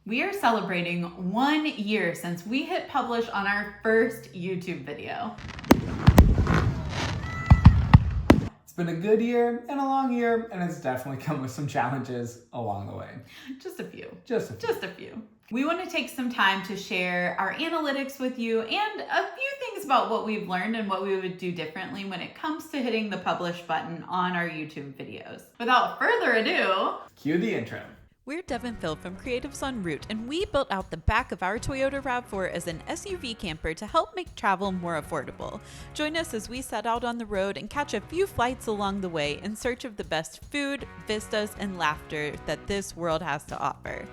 We are celebrating 1 year since we hit publish on our first YouTube video. It's been a good year and a long year, and it's definitely come with some challenges along the way. Just a few. Just a few. We want to take some time to share our analytics with you and a few things about what we've learned and what we would do differently when it comes to hitting the publish button on our YouTube videos. Without further ado, Cue the intro. We're Dev and Phil from Creatives en Route, and we built out the back of our Toyota RAV4 as an SUV camper to help make travel more affordable. Join us as we set out on the road and catch a few flights along the way in search of the best food, vistas, and laughter that this world has to offer.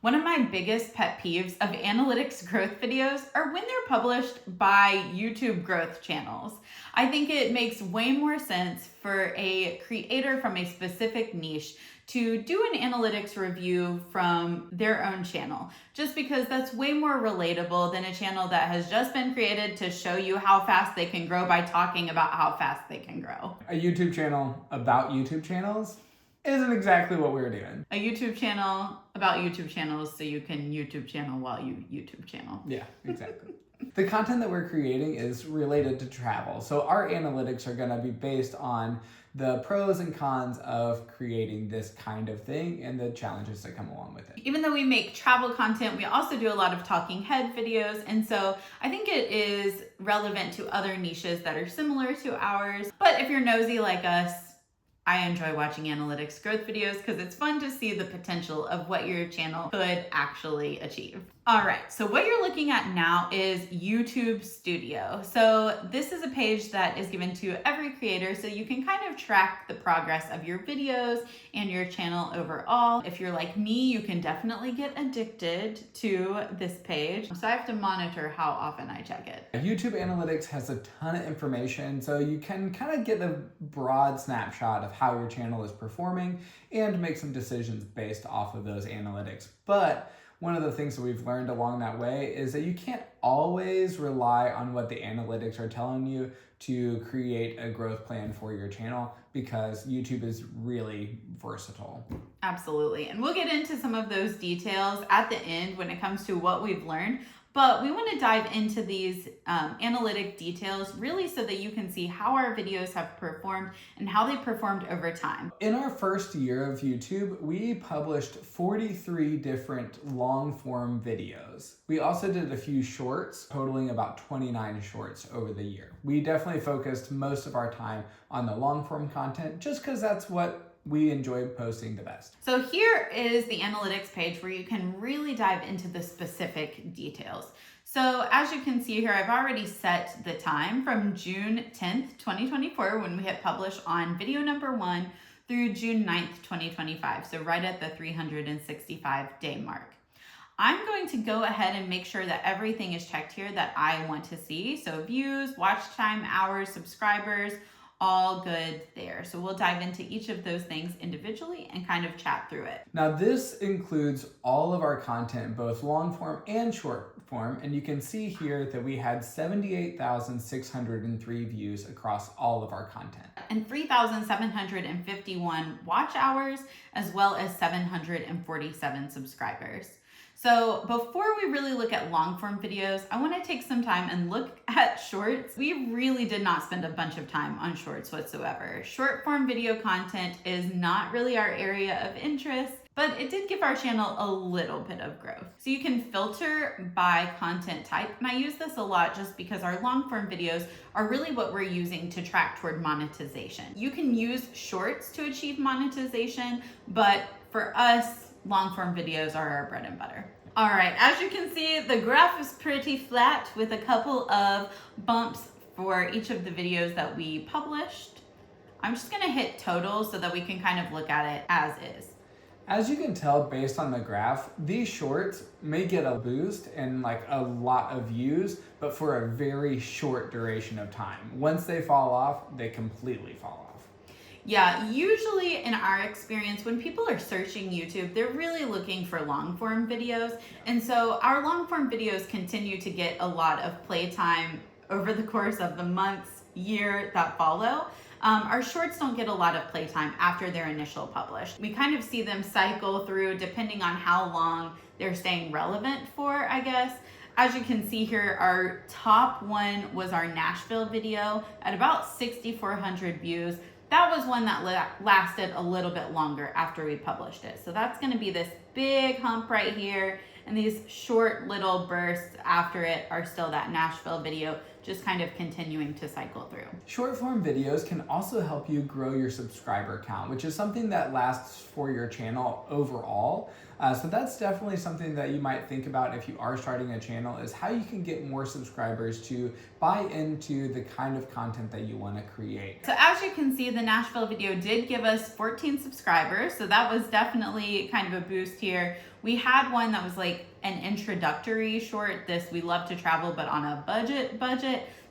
one of my biggest pet peeves of analytics growth videos are when they're published by YouTube growth channels. I think it makes way more sense for a creator from a specific niche to do an analytics review from their own channel, just because that's way more relatable than a channel that has just been created to show you how fast they can grow by talking about how fast they can grow. A YouTube channel about YouTube channels isn't exactly what we're doing. A YouTube channel about YouTube channels so you can YouTube channel while you YouTube channel. Yeah, exactly. The content that we're creating is related to travel, so our analytics are going to be based on the pros and cons of creating this kind of thing and the challenges that come along with it. Even though we make travel content, we also do a lot of talking head videos, and so I think it is relevant to other niches that are similar to ours. But if you're nosy like us, I enjoy watching analytics growth videos because it's fun to see the potential of what your channel could actually achieve. All right, so what you're looking at now is YouTube Studio. So this is a page that is given to every creator so you can kind of track the progress of your videos and your channel overall. If you're like me, you can definitely get addicted to this page. So I have to monitor how often I check it. YouTube Analytics has a ton of information, so you can kind of get a broad snapshot of how your channel is performing and make some decisions based off of those analytics. But one of the things that we've learned along that way is that you can't always rely on what the analytics are telling you to create a growth plan for your channel, because YouTube is really versatile. Absolutely. And we'll get into some of those details at the end when it comes to what we've learned. But we want to dive into these analytic details really so that you can see how our videos have performed and how they performed over time. In our first year of YouTube, we published 43 different long form videos. We also did a few shorts, totaling about 29 shorts over the year. We definitely focused most of our time on the long form content just because that's what we enjoy posting the best. So here is the analytics page where you can really dive into the specific details. So as you can see here, I've already set the time from June 10th, 2024, when we hit publish on video number 1 through June 9th, 2025. So right at the 365-day mark. I'm going to go ahead and make sure that everything is checked here that I want to see. So views, watch time, hours, subscribers, all good there. So we'll dive into each of those things individually and kind of chat through it. Now this includes all of our content, both long form and short form, and you can see here that we had 78,603 views across all of our content. And 3,751 watch hours, as well as 747 subscribers. So before we really look at long form videos, I want to take some time and look at shorts. We really did not spend a bunch of time on shorts whatsoever. Short form video content is not really our area of interest, but it did give our channel a little bit of growth. So you can filter by content type, and I use this a lot just because our long form videos are really what we're using to track toward monetization. You can use shorts to achieve monetization, but for us, long form videos are our bread and butter. All right, as you can see, the graph is pretty flat with a couple of bumps for each of the videos that we published. I'm just gonna hit total so that we can kind of look at it as is. As you can tell based on the graph, these shorts may get a boost and like a lot of views, but for a very short duration of time. Once they fall off, they completely fall off. Yeah, usually in our experience, when people are searching YouTube, they're really looking for long form videos. And so our long form videos continue to get a lot of playtime over the course of the months, year that follow. our shorts don't get a lot of playtime after they're initial published. We kind of see them cycle through depending on how long they're staying relevant for, I guess. As you can see here, our top one was our Nashville video at about 6,400 views. That was one that lasted a little bit longer after we published it. So that's gonna be this big hump right here, and these short little bursts after it are still that Nashville video, just kind of continuing to cycle through. Short form videos can also help you grow your subscriber count, which is something that lasts for your channel overall. So that's definitely something that you might think about if you are starting a channel, is how you can get more subscribers to buy into the kind of content that you want to create. So as you can see, the Nashville video did give us 14 subscribers. So that was definitely kind of a boost here. We had one that was like an introductory short, this We Love to Travel but on a budget,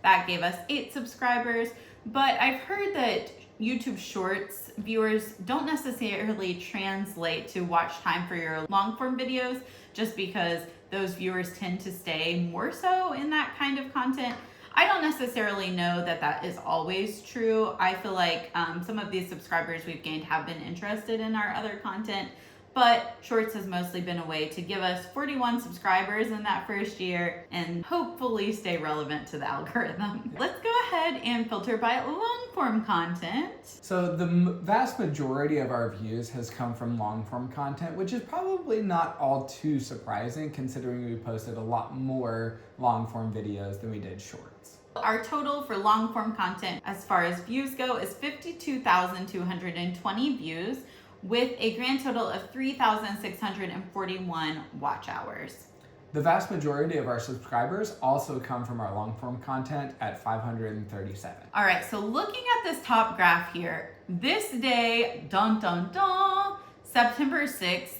that gave us 8 subscribers. But I've heard that YouTube Shorts viewers don't necessarily translate to watch time for your long form videos, just because those viewers tend to stay more so in that kind of content. I don't necessarily know that that is always true. I feel like some of these subscribers we've gained have been interested in our other content, but Shorts has mostly been a way to give us 41 subscribers in that first year and hopefully stay relevant to the algorithm. Let's go ahead and filter by long form content. So the vast majority of our views has come from long form content, which is probably not all too surprising considering we posted a lot more long form videos than we did shorts. Our total for long form content as far as views go is 52,220 views, with a grand total of 3,641 watch hours. The vast majority of our subscribers also come from our long form content at 537. All right, so looking at this top graph here, this day, dun dun dun, September 6th,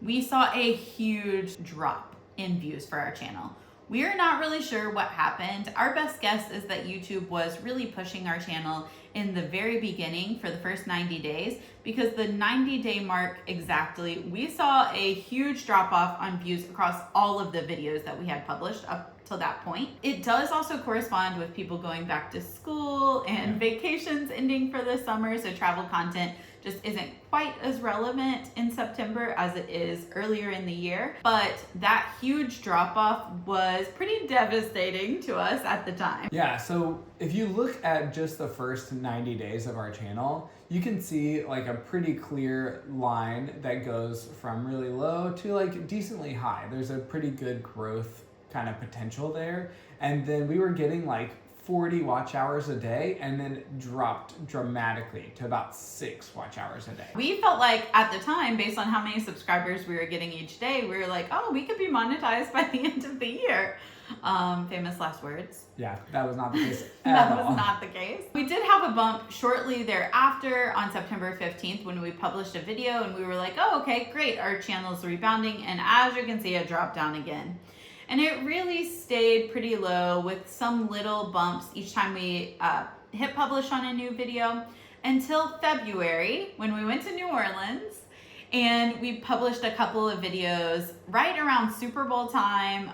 we saw a huge drop in views for our channel. We are not really sure what happened. Our best guess is that YouTube was really pushing our channel in the very beginning for the first 90 days, because the 90-day mark exactly, we saw a huge drop off on views across all of the videos that we had published up till that point. It does also correspond with people going back to school and vacations ending for the summer, so travel content just isn't quite as relevant in September as it is earlier in the year. But that huge drop off was pretty devastating to us at the time. Yeah, so if you look at just the first 90 days of our channel, you can see like a pretty clear line that goes from really low to like decently high. There's a pretty good growth kind of potential there. And then we were getting like 40 watch hours a day and then dropped dramatically to about 6 watch hours a day. We felt like at the time, based on how many subscribers we were getting each day, we were like, oh, we could be monetized by the end of the year. Famous last words. Yeah, that was not the case That was not the case. We did have a bump shortly thereafter on September 15th when we published a video, and we were like, oh, okay, great, our channel's rebounding. And as you can see, it dropped down again. And it really stayed pretty low with some little bumps each time we hit publish on a new video, until February when we went to New Orleans and we published a couple of videos right around Super Bowl time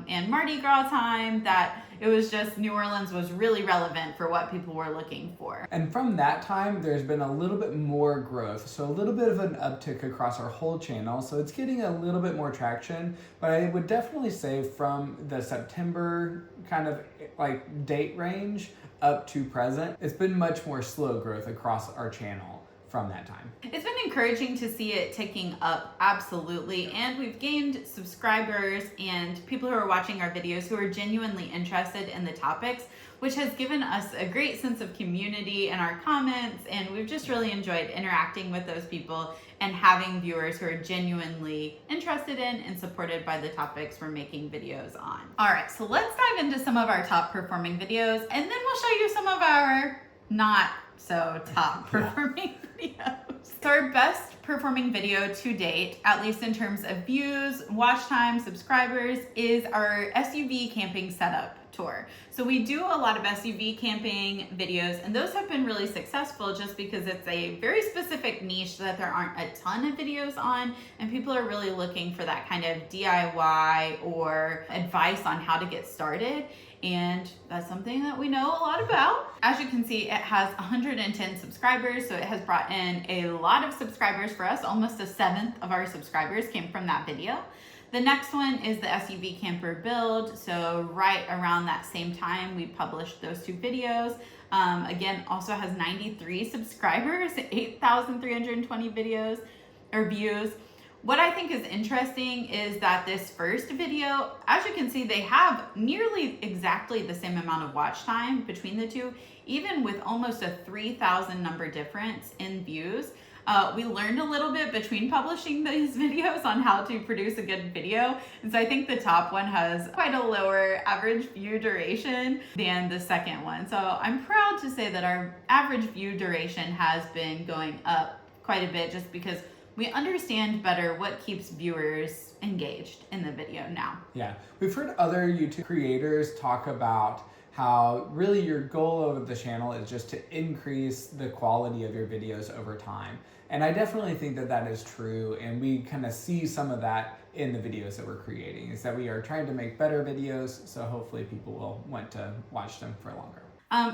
and Mardi Gras time, that it was just New Orleans was really relevant for what people were looking for. And from that time, there's been a little bit more growth. So a little bit of an uptick across our whole channel. So it's getting a little bit more traction, but I would definitely say from the September kind of like date range up to present, it's been much more slow growth across our channel from that time. It's been encouraging to see it ticking up, absolutely. And we've gained subscribers and people who are watching our videos who are genuinely interested in the topics, which has given us a great sense of community in our comments. And we've just really enjoyed interacting with those people and having viewers who are genuinely interested in and supported by the topics we're making videos on. All right, so let's dive into some of our top performing videos, and then we'll show you some of our not so top performing videos. So our best performing video to date, at least in terms of views, watch time, subscribers, is our SUV camping setup tour. So we do a lot of SUV camping videos, and those have been really successful just because it's a very specific niche that there aren't a ton of videos on, and people are really looking for that kind of DIY or advice on how to get started. And that's something that we know a lot about. As you can see, it has 110 subscribers, so it has brought in a lot of subscribers for us. Almost a seventh of our subscribers came from that video. The next one is the SUV camper build. So right around that same time, we published those two videos. Again, also has 93 subscribers, 8,320 videos or views. What I think is interesting is that this first video, as you can see, they have nearly exactly the same amount of watch time between the two, even with almost a 3,000 number difference in views. We learned a little bit between publishing these videos on how to produce a good video. And so I think the top one has quite a lower average view duration than the second one. So I'm proud to say that our average view duration has been going up quite a bit just because we understand better what keeps viewers engaged in the video now. Yeah, we've heard other YouTube creators talk about how really your goal of the channel is just to increase the quality of your videos over time. And I definitely think that that is true, and we kind of see some of that in the videos that we're creating, is that we are trying to make better videos, so hopefully people will want to watch them for longer.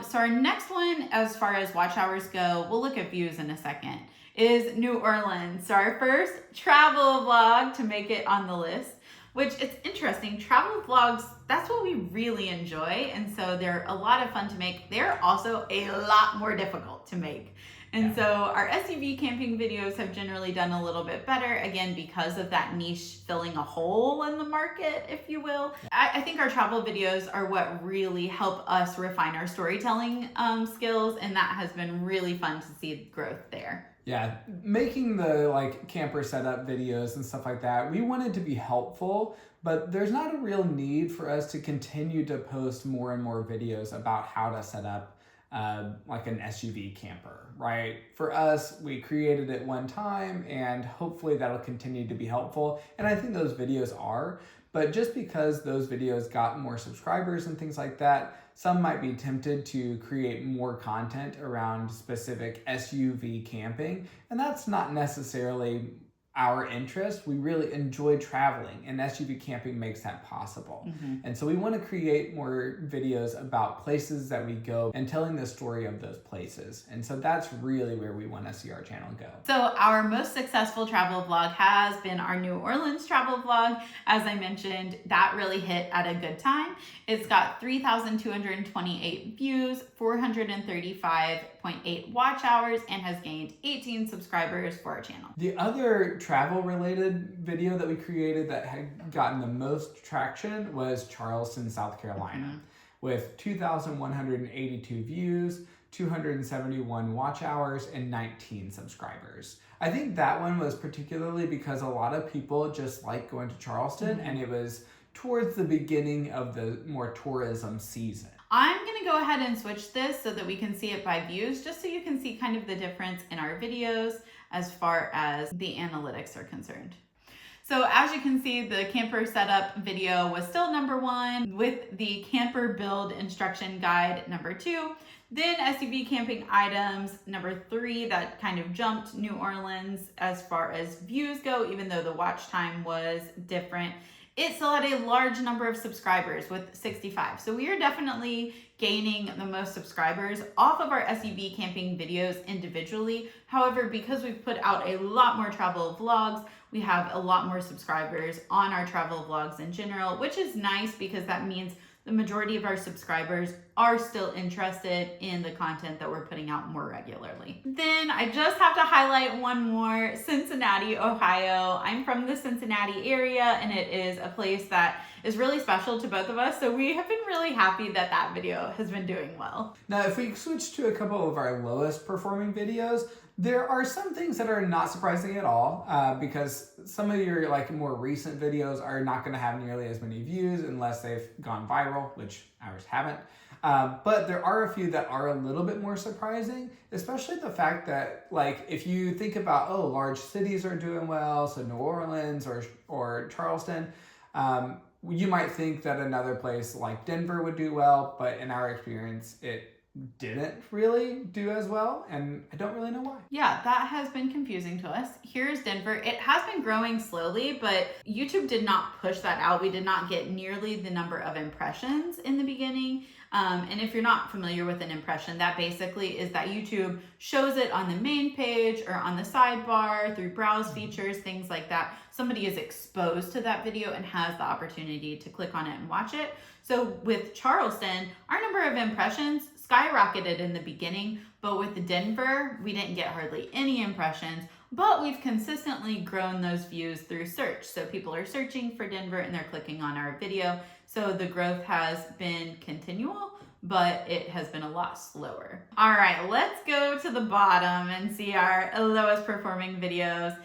So our next one, as far as watch hours go, we'll look at views in a second, is New Orleans. So our first travel vlog to make it on the list, which it's interesting. Travel vlogs, that's what we really enjoy. And so they're a lot of fun to make. They're also a lot more difficult to make. And so our SUV camping videos have generally done a little bit better, again, because of that niche filling a hole in the market, if you will. I think our travel videos are what really help us refine our storytelling skills, and that has been really fun to see growth there. Yeah, making the camper setup videos and stuff like that, we wanted to be helpful, but there's not a real need for us to continue to post more and more videos about how to set up like an SUV camper, right? For us, we created it one time, and hopefully that'll continue to be helpful. And I think those videos are, but just because those videos got more subscribers and things like that, some might be tempted to create more content around specific SUV camping, and that's not necessarily our interest. We really enjoy traveling, and SUV camping makes that possible. And so we want to create more videos about places that we go and telling the story of those places. And so that's really where we want to see our channel go. So our most successful travel vlog has been our New Orleans travel vlog. As I mentioned, that really hit at a good time. It's got 3,228 views, 435.8 watch hours, and has gained 18 subscribers for our channel. The other travel related video that we created that had gotten the most traction was Charleston, South Carolina, with 2,182 views, 271 watch hours, and 19 subscribers. I think that one was particularly because a lot of people just like going to Charleston, and it was towards the beginning of the more tourism season. I'm gonna go ahead and switch this so that we can see it by views, just so you can see kind of the difference in our videos as far as the analytics are concerned. So as you can see, the camper setup video was still #1, with the camper build instruction guide #2. Then SUV camping items #3, that kind of jumped New Orleans as far as views go, even though the watch time was different. It still had a large number of subscribers with 65. So we are definitely gaining the most subscribers off of our SUV camping videos individually. However, because we've put out a lot more travel vlogs, we have a lot more subscribers on our travel vlogs in general, which is nice because that means the majority of our subscribers are still interested in the content that we're putting out more regularly. Then I just have to highlight one more, Cincinnati, Ohio. I'm from the Cincinnati area, and it is a place that is really special to both of us. So we have been really happy that that video has been doing well. Now, if we switch to a couple of our lowest performing videos, there are some things that are not surprising at all, because some of your more recent videos are not going to have nearly as many views unless they've gone viral, which ours haven't. But there are a few that are a little bit more surprising, especially the fact that, like, if you think about, oh, large cities are doing well, so New Orleans or Charleston, you might think that another place like Denver would do well, but in our experience, it didn't really do as well, and I don't really know why. Yeah, that has been confusing to us. Here's Denver. It has been growing slowly, but YouTube did not push that out. We did not get nearly the number of impressions in the beginning. And if you're not familiar with an impression, that basically is that YouTube shows it on the main page or on the sidebar through browse features, things like that. Somebody is exposed to that video and has the opportunity to click on it and watch it. So with Charleston, our number of impressions skyrocketed in the beginning, but with Denver, we didn't get hardly any impressions, but we've consistently grown those views through search. So people are searching for Denver and they're clicking on our video. So the growth has been continual, but it has been a lot slower. All right, let's go to the bottom and see our lowest performing videos.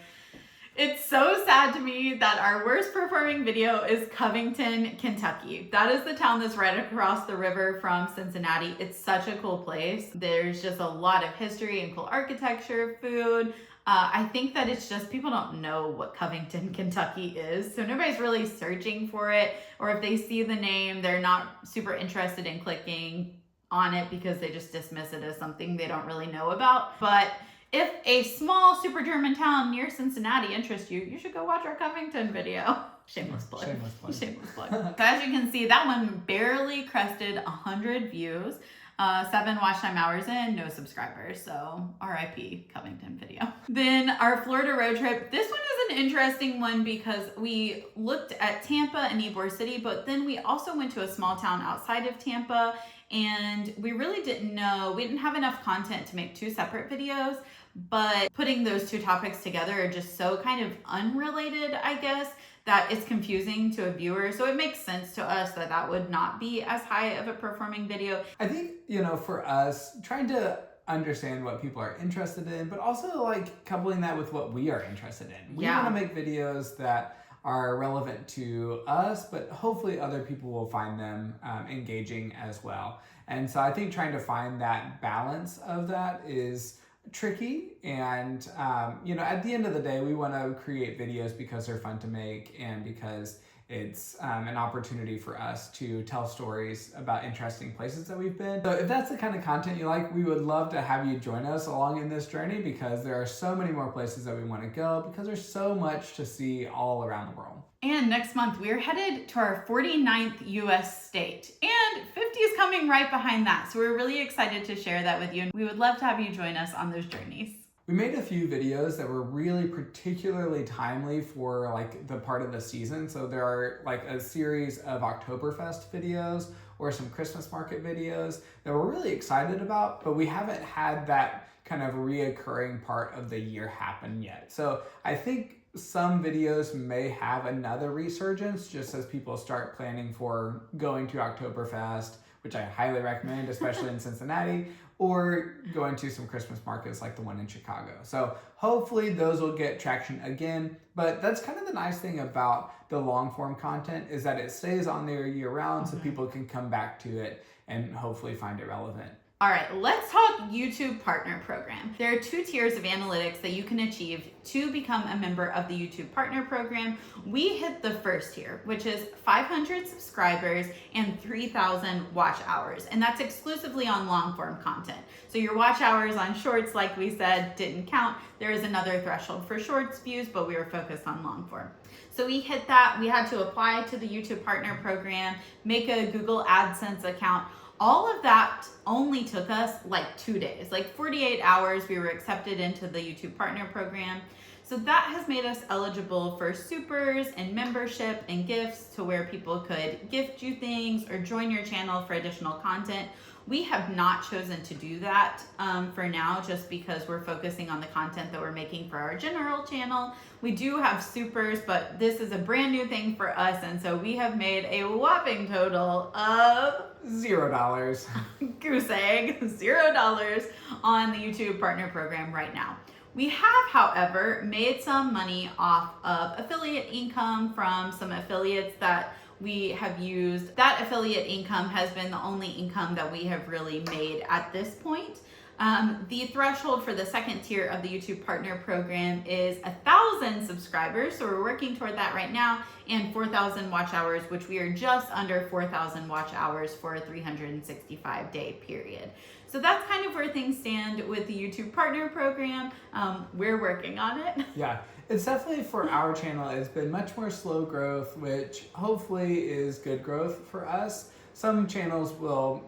It's so sad to me that our worst performing video is Covington, Kentucky. That is the town that's right across the river from Cincinnati. It's such a cool place. There's just a lot of history and cool architecture, food. I think that it's just people don't know what Covington, Kentucky is. So nobody's really searching for it. Or if they see the name, they're not super interested in clicking on it because they just dismiss it as something they don't really know about. But if a small super German town near Cincinnati interests you, you should go watch our Covington video. Shameless plug. Shameless plug. Shameless plug. So as you can see, that one barely crested 100 views. 7 watch time hours in, no subscribers. So RIP Covington video. Then our Florida road trip. This one is an interesting one because we looked at Tampa and Ybor City, but then we also went to a small town outside of Tampa, and we really didn't know, we didn't have enough content to make 2 separate videos, but putting those 2 topics together are just so kind of unrelated, I guess, that it's confusing to a viewer. So it makes sense to us that that would not be as high of a performing video. I think, for us, trying to understand what people are interested in, but also like coupling that with what we are interested in. We want to make videos that are relevant to us, but hopefully other people will find them engaging as well. And so I think trying to find that balance of that is tricky, and at the end of the day, we want to create videos because they're fun to make and because it's an opportunity for us to tell stories about interesting places that we've been. So if that's the kind of content you like, we would love to have you join us along in this journey, because there are so many more places that we want to go, because there's so much to see all around the world. And next month, we're headed to our 49th US state, and 50 is coming right behind that. So we're really excited to share that with you, and we would love to have you join us on those journeys. We made a few videos that were really particularly timely for like the part of the season. So there are like a series of Oktoberfest videos or some Christmas market videos that we're really excited about, but we haven't had that kind of reoccurring part of the year happen yet. So I think some videos may have another resurgence just as people start planning for going to Oktoberfest, which I highly recommend, especially in Cincinnati, or going to some Christmas markets like the one in Chicago. So hopefully those will get traction again. But that's kind of the nice thing about the long form content, is that it stays on there year round, so people can come back to it and hopefully find it relevant. All right, let's talk YouTube Partner Program. There are 2 tiers of analytics that you can achieve to become a member of the YouTube Partner Program. We hit the first tier, which is 500 subscribers and 3,000 watch hours. And that's exclusively on long form content. So your watch hours on shorts, like we said, didn't count. There is another threshold for shorts views, but we were focused on long form. So we hit that. We had to apply to the YouTube Partner Program, make a Google AdSense account. All of that only took us like 2 days, like 48 hours. We were accepted into the YouTube Partner Program. So that has made us eligible for supers and membership and gifts, to where people could gift you things or join your channel for additional content. We have not chosen to do that for now, just because we're focusing on the content that we're making for our general channel. We do have supers, but this is a brand new thing for us, and so we have made a whopping total of $0. Goose egg, $0 on the YouTube Partner Program right now. We have, however, made some money off of affiliate income from some affiliates that we have used. That affiliate income has been the only income that we have really made at this point. The threshold for the second tier of the YouTube Partner Program is 1,000 subscribers, so we're working toward that right now, and 4,000 watch hours, which we are just under 4,000 watch hours for a 365-day period. So that's kind of where things stand with the YouTube Partner Program. We're working on it. Yeah, it's definitely, for our channel, it's been much more slow growth, which hopefully is good growth for us. Some channels will,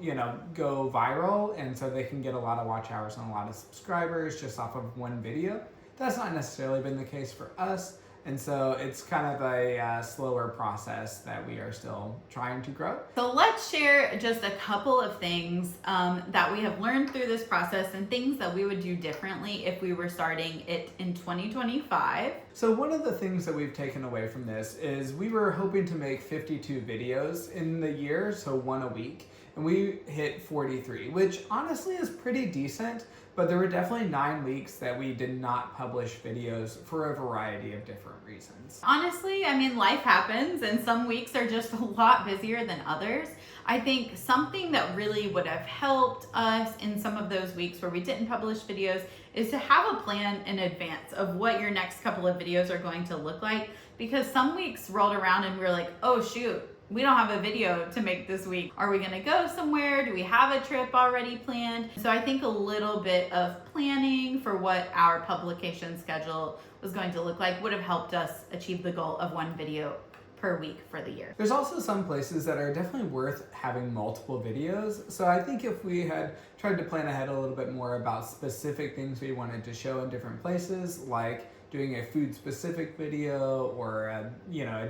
go viral, and so they can get a lot of watch hours and a lot of subscribers just off of one video. That's not necessarily been the case for us, and so it's kind of a slower process that we are still trying to grow. So let's share just a couple of things that we have learned through this process and things that we would do differently if we were starting it in 2025. So one of the things that we've taken away from this is we were hoping to make 52 videos in the year, so one a week, and we hit 43, which honestly is pretty decent, but there were definitely 9 weeks that we did not publish videos for a variety of different reasons. Honestly, I mean, life happens, and some weeks are just a lot busier than others. I think something that really would have helped us in some of those weeks where we didn't publish videos is to have a plan in advance of what your next couple of videos are going to look like, because some weeks rolled around and we were like, oh shoot, we don't have a video to make this week. Are we gonna go somewhere? Do we have a trip already planned? So I think a little bit of planning for what our publication schedule was going to look like would have helped us achieve the goal of one video per week for the year. There's also some places that are definitely worth having multiple videos. So I think if we had tried to plan ahead a little bit more about specific things we wanted to show in different places, like doing a food specific video or a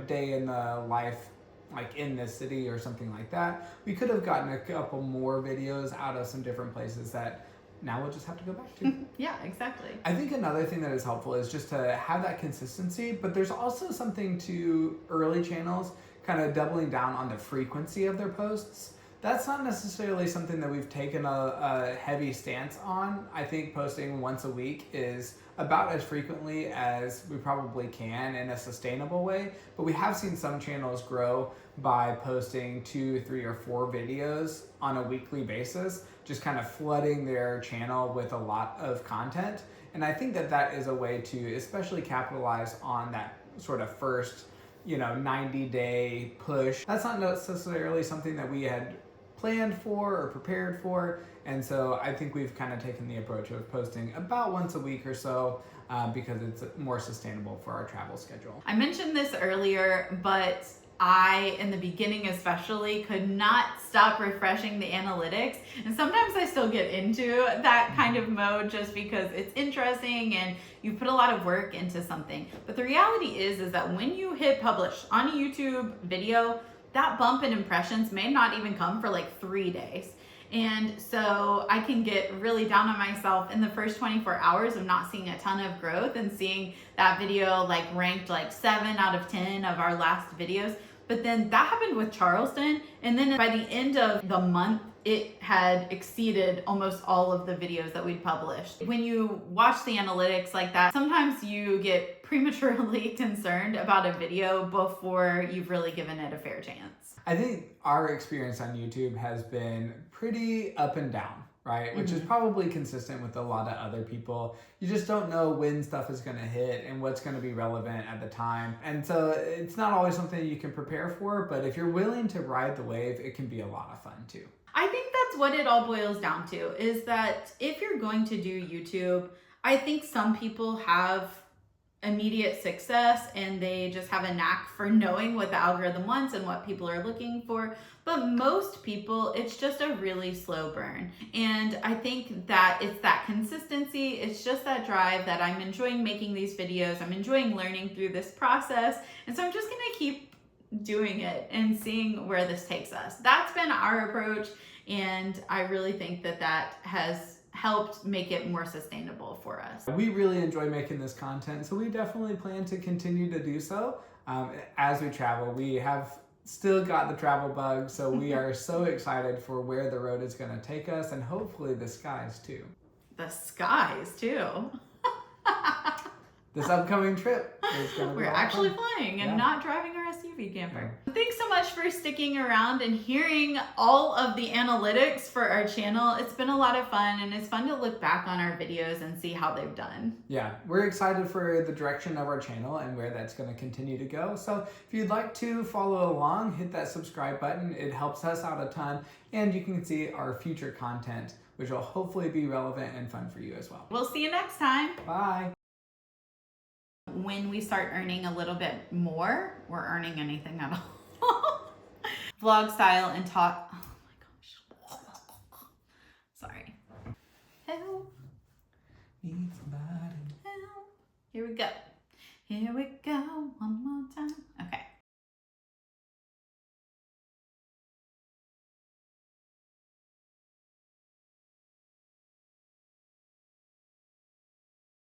day in the life like in this city or something like that, we could have gotten a couple more videos out of some different places that now we'll just have to go back to. Yeah, exactly. I think another thing that is helpful is just to have that consistency, but there's also something to early channels kind of doubling down on the frequency of their posts. That's not necessarily something that we've taken a heavy stance on. I think posting once a week is about as frequently as we probably can in a sustainable way, but we have seen some channels grow by posting 2, 3, or 4 videos on a weekly basis, just kind of flooding their channel with a lot of content. And I think that that is a way to especially capitalize on that sort of first 90-day push. That's not necessarily something that we had planned for or prepared for, and so I think we've kind of taken the approach of posting about once a week or so because it's more sustainable for our travel schedule. I mentioned this earlier, but I, in the beginning especially, could not stop refreshing the analytics, and sometimes I still get into that kind of mode just because it's interesting and you put a lot of work into something. But the reality is that when you hit publish on a YouTube video, that bump in impressions may not even come for like 3 days. And so I can get really down on myself in the first 24 hours of not seeing a ton of growth and seeing that video like ranked like 7 out of 10 of our last videos. But then that happened with Charleston. And then by the end of the month, it had exceeded almost all of the videos that we'd published. When you watch the analytics like that, sometimes you get prematurely concerned about a video before you've really given it a fair chance. I think our experience on YouTube has been pretty up and down, right? Which is probably consistent with a lot of other people. You just don't know when stuff is going to hit and what's going to be relevant at the time. And so it's not always something you can prepare for, but if you're willing to ride the wave, it can be a lot of fun too. I think that's what it all boils down to, is that if you're going to do YouTube, I think some people have immediate success and they just have a knack for knowing what the algorithm wants and what people are looking for. But most people, it's just a really slow burn. And I think that it's that consistency, it's just that drive that I'm enjoying making these videos, I'm enjoying learning through this process. And so I'm just gonna keep doing it and seeing where this takes us. That's been our approach, and I really think that that has helped make it more sustainable for us. We really enjoy making this content, so we definitely plan to continue to do so as we travel. We have still got the travel bug, so we are so excited for where the road is going to take us, and hopefully the skies too. The skies too. This upcoming trip is going to be We're actually flying and not driving our SUV. SUV camper. Thanks so much for sticking around and hearing all of the analytics for our channel. It's been a lot of fun, and it's fun to look back on our videos and see how they've done. Yeah, we're excited for the direction of our channel and where that's going to continue to go. So if you'd like to follow along, hit that subscribe button. It helps us out a ton, and you can see our future content, which will hopefully be relevant and fun for you as well. We'll see you next time. Bye. When we start earning a little bit more, we're earning anything at all. Vlog style and talk. Oh my gosh. Sorry. Help. Need somebody. Help. Here we go. Here we go. One more time. Okay.